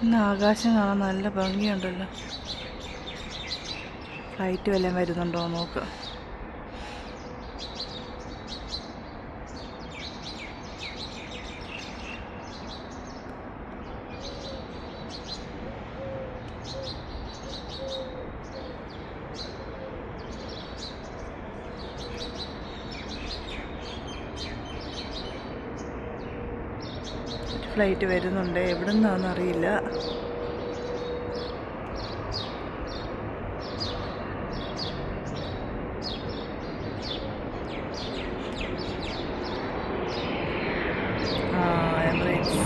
ഇന്ന് ആകാശം കാണാൻ നല്ല ഭംഗിയുണ്ടല്ലോ. ഫ്ലൈറ്റ് വല്ലതും വരുന്നുണ്ടോ നോക്ക്. ഫ്ലൈറ്റ് വരുന്നുണ്ട്, എവിടെ നിന്നാണെന്ന് അറിയില്ല. എമിറേറ്റ്സ്.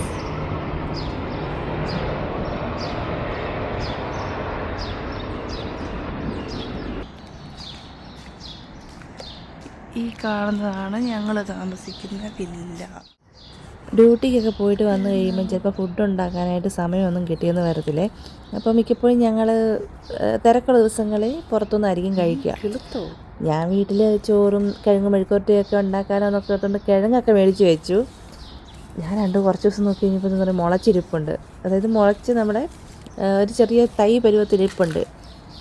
ഈ കാണുന്നതാണ് ഞങ്ങൾ താമസിക്കുന്ന വില്ല. ഡ്യൂട്ടിക്കൊക്കെ പോയിട്ട് വന്നു കഴിയുമ്പം ചിലപ്പോൾ ഫുഡ് ഉണ്ടാക്കാനായിട്ട് സമയമൊന്നും കിട്ടിയെന്ന് വരത്തില്ലേ. അപ്പോൾ മിക്കപ്പോഴും ഞങ്ങൾ തിരക്കുള്ള ദിവസങ്ങളിൽ പുറത്തുനിന്നായിരിക്കും കഴിക്കുക. ഞാൻ വീട്ടിൽ ചോറും കിഴങ്ങ് മെഴുക്കുവരട്ടിയൊക്കെ ഉണ്ടാക്കാനോന്നൊക്കെ ഓർത്തുകൊണ്ട് കിഴങ്ങൊക്കെ മേടിച്ച് വെച്ചു. ഞാൻ കുറച്ച് ദിവസം നോക്കി കഴിഞ്ഞപ്പോൾ എന്താ പറയുക, മുളച്ചിരിപ്പുണ്ട്. അതായത് മുളച്ച് നമ്മുടെ ഒരു ചെറിയ തൈ പരുവത്തിരിപ്പുണ്ട്.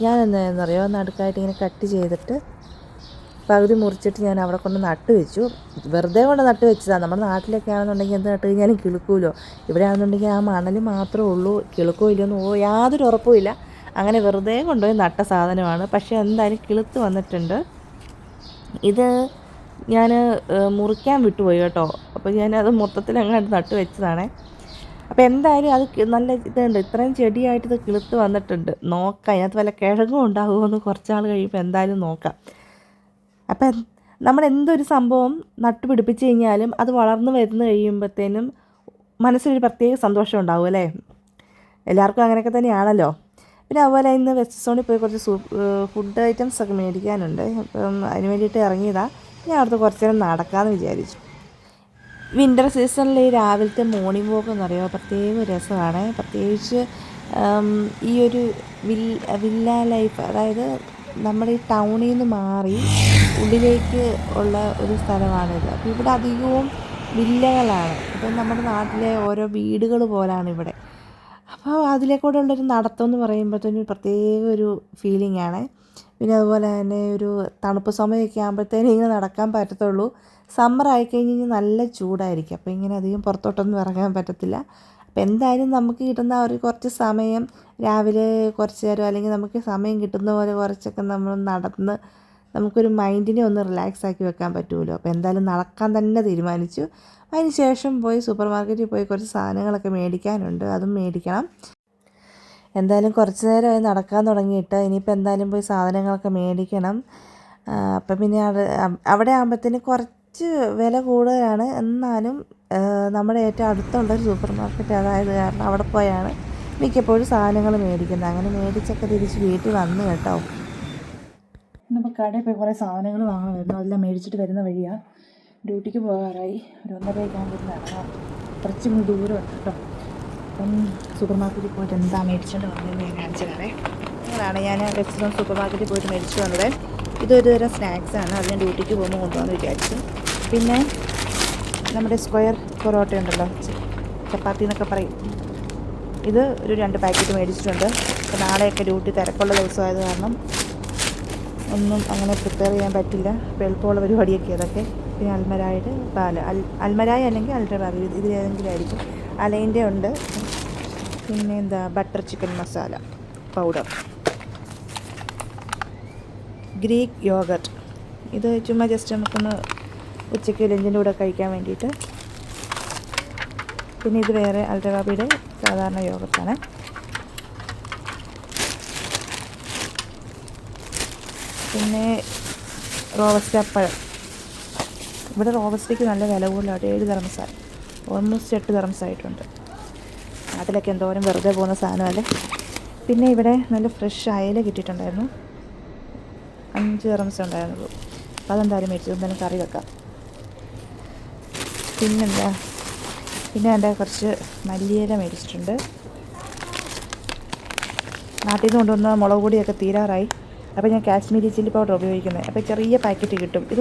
ഞാൻ എന്താണെന്നറിയോ, നടുക്കായിട്ട് ഇങ്ങനെ കട്ട് ചെയ്തിട്ട് പകുതി മുറിച്ചിട്ട് ഞാൻ അവിടെ കൊണ്ട് നട്ട് വെച്ചു. വെറുതെ കൊണ്ട് നട്ട് വെച്ചതാണ്. നമ്മുടെ നാട്ടിലൊക്കെ ആണെന്നുണ്ടെങ്കിൽ എന്ത് നട്ട് കഴിഞ്ഞാലും കിളുക്കുമല്ലോ. ഇവിടെ ആണെന്നുണ്ടെങ്കിൽ ആ മണൽ മാത്രമേ ഉള്ളൂ, കിളുക്കോ ഇല്ലയെന്ന് യാതൊരു ഉറപ്പുമില്ല. അങ്ങനെ വെറുതെ കൊണ്ടുപോയി നട്ട സാധനമാണ്. പക്ഷേ എന്തായാലും കിളുത്ത് വന്നിട്ടുണ്ട്. ഇത് ഞാൻ മുറിക്കാൻ വിട്ടുപോയി കേട്ടോ. അപ്പോൾ ഞാനത് മൊത്തത്തിൽ അങ്ങോട്ട് നട്ട് വെച്ചതാണ്. അപ്പോൾ എന്തായാലും അത് നല്ല ഇതുണ്ട്, ഇത്രയും ചെടിയായിട്ട് ഇത് കിളുത്ത് വന്നിട്ടുണ്ട്. നോക്കാം അതിനകത്ത് വല്ല കിഴങ്ങും ഉണ്ടാകുമോ എന്ന് കുറച്ചാൾ കഴിയുമ്പോൾ എന്തായാലും നോക്കാം. അപ്പം നമ്മളെന്തൊരു സംഭവം നട്ടുപിടിപ്പിച്ച് കഴിഞ്ഞാലും അത് വളർന്നു വരുന്നു കഴിയുമ്പോഴത്തേനും മനസ്സിലൊരു പ്രത്യേക സന്തോഷം ഉണ്ടാവും അല്ലേ. എല്ലാവർക്കും അങ്ങനെയൊക്കെ തന്നെയാണല്ലോ. പിന്നെ അതുപോലെ ഇന്ന് വെസ്റ്റ് സോണിൽ പോയി കുറച്ച് ഫുഡ് ഐറ്റംസ് ഒക്കെ മേടിക്കാനുണ്ട്. അപ്പം അതിന് വേണ്ടിയിട്ട് ഇറങ്ങിയതാണ്. ഞാൻ അവിടുത്തെ കുറച്ച് നേരം നടക്കാമെന്ന് വിചാരിച്ചു. വിൻ്റർ സീസണിൽ ഈ രാവിലത്തെ മോർണിംഗ് വാക്ക് എന്ന് പറയുമ്പോൾ പ്രത്യേക രസമാണ്. പ്രത്യേകിച്ച് ഈ ഒരു വില്ല ലൈഫ്, അതായത് നമ്മുടെ ഈ ടൗണിൽ നിന്ന് മാറി ഉള്ളിലേക്ക് ഉള്ള ഒരു സ്ഥലമാണിത്. അപ്പോൾ ഇവിടെ അധികവും വില്ലകളാണ്. അപ്പം നമ്മുടെ നാട്ടിലെ ഓരോ വീടുകൾ പോലാണ് ഇവിടെ. അപ്പോൾ അതിലേക്കൂടെ ഉള്ളൊരു നടത്തം എന്ന് പറയുമ്പോഴത്തേനും പ്രത്യേക ഒരു ഫീലിംഗ് ആണ്. പിന്നെ അതുപോലെ തന്നെ ഒരു തണുപ്പ് സമയമൊക്കെ ആകുമ്പോഴത്തേനും ഇങ്ങനെ നടക്കാൻ പറ്റത്തുള്ളൂ. സമ്മർ ആയിക്കഴിഞ്ഞ് കഴിഞ്ഞാൽ നല്ല ചൂടായിരിക്കും. അപ്പോൾ ഇങ്ങനെ അധികം പുറത്തോട്ടൊന്നും ഇറങ്ങാൻ പറ്റത്തില്ല. അപ്പോൾ എന്തായാലും നമുക്ക് കിട്ടുന്ന ഒരു കുറച്ച് സമയം രാവിലെ കുറച്ച് നേരം, അല്ലെങ്കിൽ നമുക്ക് സമയം കിട്ടുന്ന പോലെ കുറച്ചൊക്കെ നമ്മൾ നടന്ന് നമുക്കൊരു മൈൻഡിനെ ഒന്ന് റിലാക്സ് ആക്കി വെക്കാൻ പറ്റുമല്ലോ. അപ്പോൾ എന്തായാലും നടക്കാൻ തന്നെ തീരുമാനിച്ചു. അതിന് ശേഷം പോയി സൂപ്പർ മാർക്കറ്റിൽ പോയി കുറച്ച് സാധനങ്ങളൊക്കെ മേടിക്കാനുണ്ട്, അതും മേടിക്കണം. എന്തായാലും കുറച്ച് നേരമായി നടക്കാൻ തുടങ്ങിയിട്ട്. ഇനിയിപ്പോൾ എന്തായാലും പോയി സാധനങ്ങളൊക്കെ മേടിക്കണം. അപ്പം പിന്നെ അവിടെ ആകുമ്പോഴത്തേന് കുറച്ച് വില കൂടുതലാണ്. എന്നാലും നമ്മുടെ ഏറ്റവും അടുത്തുള്ളൊരു സൂപ്പർ മാർക്കറ്റ് അതായത് കാരണം അവിടെ പോയാണ് മിക്കപ്പോഴും സാധനങ്ങൾ മേടിക്കുന്നത്. അങ്ങനെ മേടിച്ചൊക്കെ തിരിച്ച് വീട്ടിൽ വന്നു കേട്ടോ. ഇന്നിപ്പോൾ കടയിൽ പോയി കുറേ സാധനങ്ങൾ വാങ്ങണമായിരുന്നു. അതെല്ലാം മേടിച്ചിട്ട് വരുന്ന വഴിയാണ്. ഡ്യൂട്ടിക്ക് പോകാറായി. ഒരു 1:30 ആകുമ്പോഴത്തേനാണ്. കുറച്ച് ദൂരമുണ്ട് കേട്ടോ. അപ്പം സൂപ്പർ മാർക്കറ്റിൽ പോയിട്ട് എന്താ മേടിച്ചുകൊണ്ട് വന്നതെന്ന് ഞാൻ കാണിച്ചു തരാം. അങ്ങനെയാണ് ഞാൻ വെസ്റ്റ് സൂപ്പർ മാർക്കറ്റിൽ പോയിട്ട് മേടിച്ചു വന്നത്. ഇതൊരു തരം സ്നാക്സാണ്. അത് ഞാൻ ഡ്യൂട്ടിക്ക് പോകുമ്പോൾ കൊണ്ടുവന്ന് വിചാരിച്ചു. പിന്നെ നമ്മുടെ സ്ക്വയർ പൊറോട്ട ഉണ്ടല്ലോ, ചപ്പാത്തി എന്നൊക്കെ പറയും, ഇത് ഒരു 2 പാക്കറ്റ് മേടിച്ചിട്ടുണ്ട്. അപ്പോൾ നാളെയൊക്കെ ഡ്യൂട്ടി തിരക്കുള്ള ദിവസമായത് കാരണം ഒന്നും അങ്ങനെ പ്രിപ്പയർ ചെയ്യാൻ പറ്റില്ല. അപ്പോൾ എളുപ്പമുള്ള പരിപാടിയൊക്കെ അതൊക്കെ. പിന്നെ അൽമരായുടെ പാല്, അൽമരായ അല്ലെങ്കിൽ അൽട്രാപാൽ, ഇതിലേതെങ്കിലും ആയിരിക്കും. അലൈൻ്റെ ഉണ്ട്. പിന്നെ എന്താ butter chicken masala powder, Greek yoghurt. ഇത് ചുമ്മാ ജസ്റ്റ് നമുക്കൊന്ന് ഉച്ചയ്ക്ക് ലഞ്ചിൻ്റെ കൂടെ കഴിക്കാൻ വേണ്ടിയിട്ട്. പിന്നെ ഇത് വേറെ അൽട്രാപാബിയുടെ സാധാരണ യോഗട്ടാണ്. പിന്നെ റോബസ്റ്റ പഴം. ഇവിടെ റോബസ്റ്റയ്ക്ക് നല്ല വില കൂടുതലാണ്. 7 ദിർഹംസായി, ഓൾമോസ്റ്റ് 8 ദിർഹംസായിട്ടുണ്ട്. നാട്ടിലൊക്കെ എന്തോരം വെറുതെ പോകുന്ന സാധനമല്ലേ. പിന്നെ ഇവിടെ നല്ല ഫ്രഷ് അയല കിട്ടിയിട്ടുണ്ടായിരുന്നു. 5 ദിർഹംസേ ഉണ്ടായിരുന്നുള്ളൂ. അപ്പോൾ അതെന്തായാലും മേടിച്ചു, എന്തായാലും കറി വെക്കാം. പിന്നെ എൻ്റെ കുറച്ച് മല്ലിയില മേടിച്ചിട്ടുണ്ട്. നാട്ടിൽ നിന്ന് കൊണ്ടുവന്ന മുളക് പൊടിയൊക്കെ തീരാറായി. അപ്പോൾ ഞാൻ കാശ്മീരി ചില്ലി പൗഡർ ഉപയോഗിക്കുന്നത്. അപ്പോൾ ചെറിയ പാക്കറ്റ് കിട്ടും. ഇത്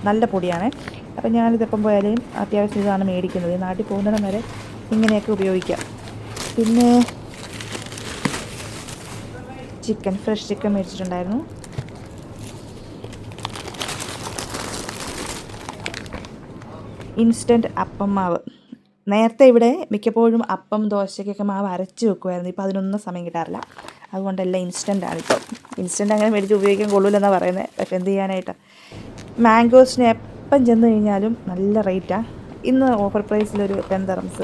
നല്ല പൊടിയാണ്. അപ്പോൾ ഞാനിതെപ്പം പോയാലും അത്യാവശ്യം ഇതാണ് മേടിക്കുന്നത്. നാട്ടിൽ പോകുന്നിടം വരെ ഇങ്ങനെയൊക്കെ ഉപയോഗിക്കാം. പിന്നെ ചിക്കൻ, ഫ്രഷ് ചിക്കൻ മേടിച്ചിട്ടുണ്ടായിരുന്നു. ഇൻസ്റ്റൻറ്റ് അപ്പം മാവ്. നേരത്തെ ഇവിടെ മിക്കപ്പോഴും അപ്പം ദോശയ്ക്കൊക്കെ മാവ് അരച്ച് വെക്കുമായിരുന്നു. ഇപ്പോൾ അതിനൊന്നും സമയം കിട്ടാറില്ല. അതുകൊണ്ടെല്ലാം ഇൻസ്റ്റൻ്റാണ് ഇപ്പോൾ. ഇൻസ്റ്റൻ്റ് അങ്ങനെ മേടിച്ച് ഉപയോഗിക്കാൻ കൊള്ളില്ലെന്നാണ് പറയുന്നത്. പക്ഷേ എന്ത് ചെയ്യാനായിട്ടാണ്. മാംഗോസിന് എപ്പം ചെന്ന് കഴിഞ്ഞാലും നല്ല റേറ്റാണ്. ഇന്ന് ഓഫർ പ്രൈസിലൊരു 10 dirhams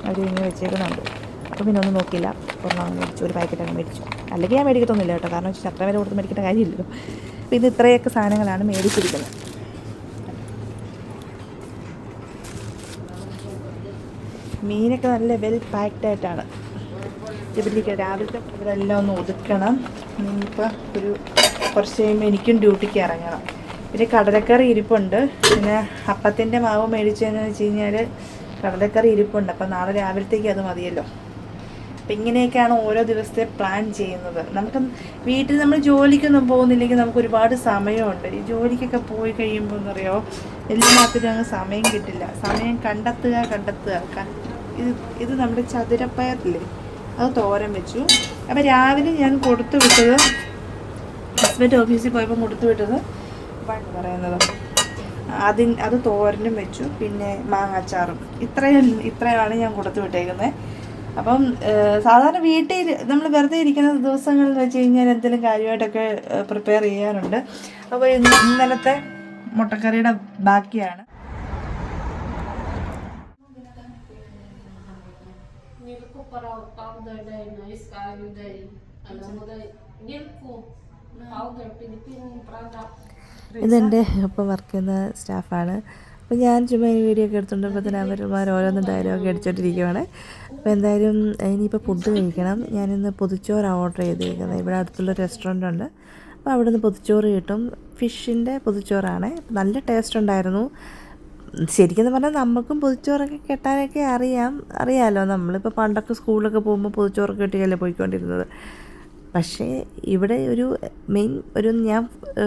അവർ ഇങ്ങനെ വെച്ചേക്കുന്നുണ്ട്. അപ്പോൾ പിന്നെ ഒന്നും നോക്കിയില്ല, ഒരെണ്ണം മേടിച്ചു, ഒരു പാക്കറ്റൊക്കെ മേടിച്ചു. അല്ലെങ്കിൽ ഞാൻ മേടിക്കത്തൊന്നുമില്ല കേട്ടോ, കാരണം വെച്ചാൽ അത്ര വില കൊടുത്ത് മേടിക്കേണ്ട കാര്യമില്ലല്ലോ. അപ്പോൾ ഇത് ഇത്രയൊക്കെ സാധനങ്ങളാണ് മേടിച്ചിരിക്കുന്നത്. മീനൊക്കെ നല്ല വെൽ പാക്ഡായിട്ടാണ് ഇവിടെ. രാവിലത്തെ ഇതെല്ലാം ഒന്ന് ഒതുക്കണം. ഇനിയിപ്പോൾ കുറച്ച് കഴിയുമ്പോൾ എനിക്കും ഡ്യൂട്ടിക്ക് ഇറങ്ങണം. പിന്നെ കടലക്കറി ഇരിപ്പുണ്ട്. പിന്നെ അപ്പത്തിൻ്റെ മാവ് മേടിച്ചതെന്ന് വെച്ച് കഴിഞ്ഞാൽ കടലക്കറി ഇരിപ്പുണ്ട്. അപ്പം നാളെ രാവിലത്തേക്ക് അത് മതിയല്ലോ. അപ്പം ഇങ്ങനെയൊക്കെയാണ് ഓരോ ദിവസത്തെ പ്ലാൻ ചെയ്യുന്നത്. നമുക്ക് വീട്ടിൽ നമ്മൾ ജോലിക്കൊന്നും പോകുന്നില്ലെങ്കിൽ നമുക്ക് ഒരുപാട് സമയമുണ്ട്. ഈ ജോലിക്കൊക്കെ പോയി കഴിയുമ്പോൾ എന്നറിയോ, എല്ലാത്തിനും അങ്ങ് സമയം കിട്ടില്ല. സമയം കണ്ടെത്തുക. ഇത് നമ്മുടെ ചതുരപ്പയറില്ലേ, അത് തോരൻ വെച്ചു. അപ്പോൾ രാവിലെ ഞാൻ കൊടുത്തു വിട്ടത്, ഹസ്ബൻഡ് ഓഫീസിൽ പോയപ്പോൾ കൊടുത്തു വിട്ടത് പറയുന്നത് അത് തോരനും വെച്ചു. പിന്നെ മാങ്ങാച്ചാറും. ഇത്രയാണ് ഞാൻ കൊടുത്തു വിട്ടേക്കുന്നത്. അപ്പം സാധാരണ വീട്ടിൽ നമ്മൾ വെറുതെ ഇരിക്കുന്ന ദിവസങ്ങളിൽ വെച്ച് കഴിഞ്ഞാൽ എന്തെങ്കിലും കാര്യമായിട്ടൊക്കെ പ്രിപ്പയർ ചെയ്യാറുണ്ട്. അപ്പോൾ ഇന്നലത്തെ മുട്ടക്കറിയുടെ ബാക്കിയാണ്. ഇതെൻ്റെ ഒപ്പം വർക്ക് ചെയ്യുന്ന സ്റ്റാഫാണ്. അപ്പോൾ ഞാൻ ചുമ്മാ ഈ വീഡിയോ ഒക്കെ എടുത്തുകൊണ്ടപ്പോൾ തന്നെ അവന്മാർ ഓരോന്നും ഡയലോഗ് അടിച്ചോണ്ടിരിക്കുവാണ്. അപ്പോൾ എന്തായാലും ഇനിയിപ്പോൾ ഫുഡ് കഴിക്കണം. ഞാനിന്ന് പൊതിച്ചോറാണ് ഓർഡർ ചെയ്തിരിക്കുന്നത്. ഇവിടെ അടുത്തുള്ള റെസ്റ്റോറൻ്റ് ഉണ്ട്. അപ്പോൾ അവിടെ നിന്ന് പൊതിച്ചോറ് കിട്ടും. ഫിഷിൻ്റെ പൊതിച്ചോറാണ്. നല്ല ടേസ്റ്റ് ഉണ്ടായിരുന്നു. ശരിക്കും പറഞ്ഞാൽ നമുക്കും പൊതിച്ചോറൊക്കെ കെട്ടാനൊക്കെ അറിയാമല്ലോ. നമ്മളിപ്പോൾ പണ്ടൊക്കെ സ്കൂളിലൊക്കെ പോകുമ്പോൾ പൊതിച്ചോറൊക്കെ കെട്ടിയല്ലേ പോയിക്കൊണ്ടിരുന്നത്. പക്ഷേ ഇവിടെ ഞാൻ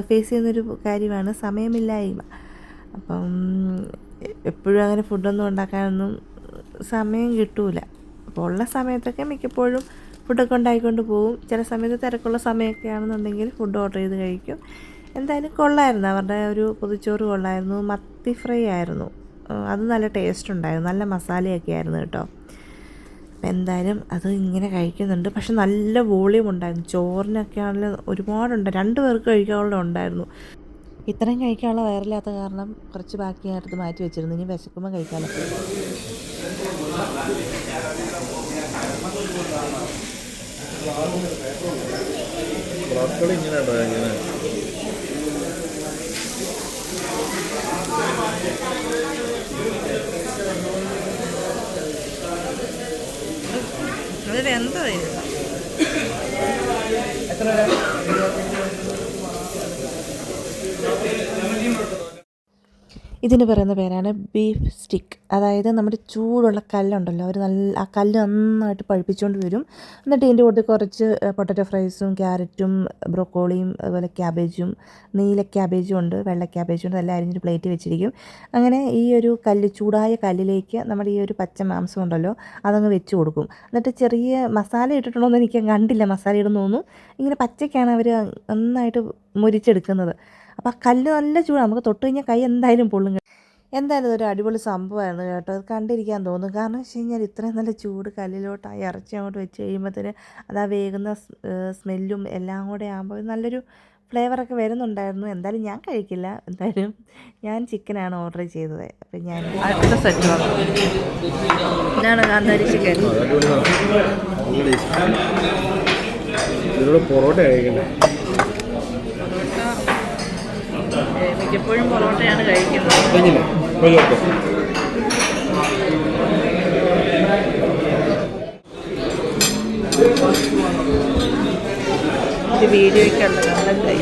ഫേസ് ചെയ്യുന്നൊരു കാര്യമാണ് സമയമില്ലായ്മ. അപ്പം എപ്പോഴും അങ്ങനെ ഫുഡൊന്നും ഉണ്ടാക്കാനൊന്നും സമയം കിട്ടൂല. അപ്പോൾ ഉള്ള സമയത്തൊക്കെ മിക്കപ്പോഴും ഫുഡൊക്കെ ഉണ്ടാക്കിക്കൊണ്ട് പോകും. ചില സമയത്ത് തിരക്കുള്ള സമയമൊക്കെ ആണെന്നുണ്ടെങ്കിൽ ഫുഡ് ഓർഡർ ചെയ്ത് കഴിക്കും. എന്തായാലും കൊള്ളായിരുന്നു. അവരുടെ ഒരു പൊതിച്ചോറ് കൊള്ളായിരുന്നു. മത്തി ഫ്രൈ ആയിരുന്നു. അത് നല്ല ടേസ്റ്റ് ഉണ്ടായിരുന്നു. നല്ല മസാലയൊക്കെ ആയിരുന്നു കേട്ടോ. അപ്പം എന്തായാലും അത് ഇങ്ങനെ കഴിക്കുന്നുണ്ട്. പക്ഷെ നല്ല വോളിയം ഉണ്ടായിരുന്നു. ചോറിനൊക്കെ ആണെങ്കിലും ഒരുപാടുണ്ട്. 2 പേർക്ക് കഴിക്കാനുള്ള ഉണ്ടായിരുന്നു. ഇത്രയും കഴിക്കാനുള്ള വയറില്ലാത്ത കാരണം കുറച്ച് ബാക്കിയായിട്ട് മാറ്റി വെച്ചിരുന്നു. ഇനി വിശക്കുമ്പോൾ കഴിക്കാമല്ലോ. അതിലെന്തോ ഇതിന് പറയുന്ന പേരാണ് ബീഫ് സ്റ്റിക്ക്. അതായത് നമ്മുടെ ചൂടുള്ള കല്ലുണ്ടല്ലോ, ആ കല്ല് നന്നായിട്ട് പഴുപ്പിച്ചുകൊണ്ട് വരും. എന്നിട്ട് ഇതിൻ്റെ കൂടെ കുറച്ച് പൊട്ടറ്റോ ഫ്രൈസും ക്യാരറ്റും ബ്രൊക്കോളിയും അതുപോലെ ക്യാബേജും, നീല ക്യാബേജും ഉണ്ട്, വെള്ള ക്യാബേജും ഉണ്ട്. എല്ലാം അരിഞ്ഞൊരു പ്ലേറ്റ് വെച്ചിരിക്കും. അങ്ങനെ ഈ ഒരു ചൂടായ കല്ലിലേക്ക് നമ്മുടെ ഈ ഒരു പച്ച മാംസം ഉണ്ടല്ലോ അതങ്ങ് വെച്ച് കൊടുക്കും. എന്നിട്ട് ചെറിയ മസാല ഇട്ടിട്ടുണ്ടോയെന്ന് എനിക്ക് കണ്ടില്ല, മസാല ഇടുന്നു തോന്നുന്നു. ഇങ്ങനെ പച്ചയ്ക്കാണ് അവർ നന്നായിട്ട് മുരിച്ചെടുക്കുന്നത്. അപ്പോൾ ആ കല്ല് നല്ല ചൂടാണ്. നമുക്ക് തൊട്ട് കഴിഞ്ഞാൽ കൈ എന്തായാലും പൊള്ളും. എന്തായാലും ഒരു അടിപൊളി സംഭവമായിരുന്നു കേട്ടോ. അത് കണ്ടിരിക്കാൻ തോന്നും. കാരണം വെച്ച് കഴിഞ്ഞാൽ ഇത്രയും നല്ല ചൂട് കല്ലിലോട്ട് ആ ഇറച്ചി അങ്ങോട്ട് വെച്ച് കഴിയുമ്പോഴത്തേന് അത് ആ വേകുന്ന സ്മെല്ലും എല്ലാം കൂടെ ആകുമ്പോൾ നല്ലൊരു ഫ്ലേവറൊക്കെ വരുന്നുണ്ടായിരുന്നു. എന്തായാലും ഞാൻ കഴിക്കില്ല. എന്തായാലും ഞാൻ ചിക്കനാണ് ഓർഡർ ചെയ്തത്. അപ്പം ഞാൻ അടുത്ത സെറ്റ് വന്നു. ഇതാണ് കാന്താരി ചിക്കൻ. പൊറോട്ട കഴിക്കണ്ടേ? മിക്കപ്പോഴും പൊറോട്ടയാണ് കഴിക്കുന്നത്. ഇത് വീഡിയോയ്ക്കുള്ള കണ്ടന്റ്.